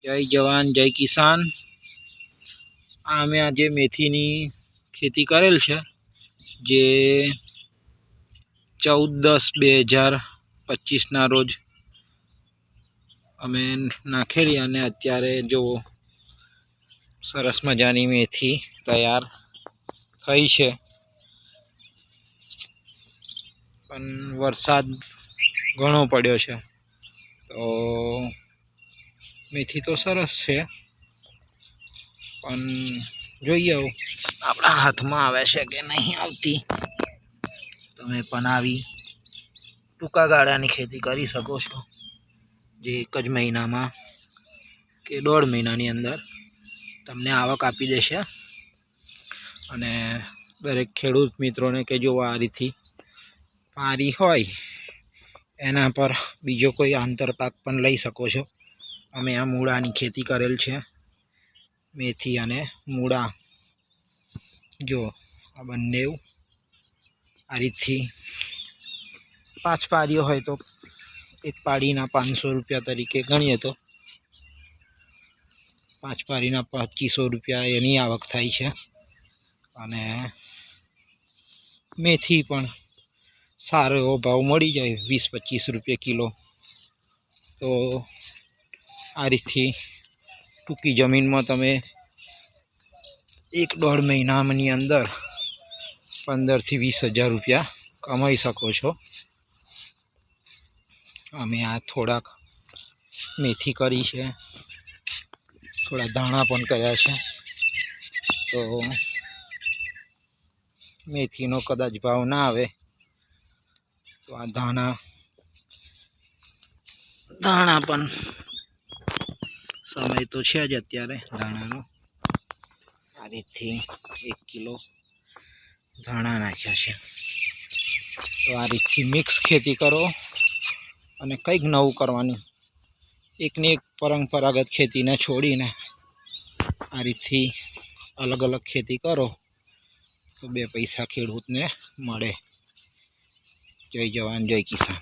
जय जवान जय किसान। आमे आज मेथीनी खेती करेल छे जे 14/10/2025 ना रोज अमे नाखेली अने अत्यारे जो सरस मजानी मेथी तैयार थई छे। पण वरसाद घणो पड्यो छे तो मेथी तो सरस है, पण जोईए आपणा हाथमां आवे छे के नहीं आवती। तमे पण आवी टूंका गाळानी खेती करी शको छो, जे एक ज महीनामां के 1.5 महीनानी अंदर तमने आवक आपी देशे। अने दरेक खेडूत मित्रोने के जो आ रीतथी पारी होय एना पर बीजो कोई आंतरपाक पण लई शको छो। अमे आ मूळानी खेती करेल छे, मेथी अने मूळा। जो आ बंने आ रीतथी 5 पारीओ होय तो एक पारीना 500 रुपया तरीके गणीए तो 5 पारीना 2500 रुपया एनी आवक थाय छे। अने मेथी पण सारो एवो भाव मळी जाय 20-25 रुपया किलो। तो आ रीतथी टूंकी जमीन में तमे 1-1.5 महीनानी अंदर 15 થી 20 हज़ार रुपया कमाई शको छो। अमे आ थोड़ा मेथी करी छे, थोड़ा धाणा पण कर्या छे। तो मेथी नो कदाच भाव ना आवे तो आ धाणा पण समय तो छे ज अत्यारे धाणानो। आ रीतथी 1 किलो धाणा नाख्या छे। तो आ रीतथी मिक्स खेती करो अने कंईक नवुं करवानुं। एकनी एक परंपरागत खेती ने छोड़ीने आ रीतथी अलग अलग खेती करो तो 2 पैसा खेडूतने मळे। जय जवान जय किसान।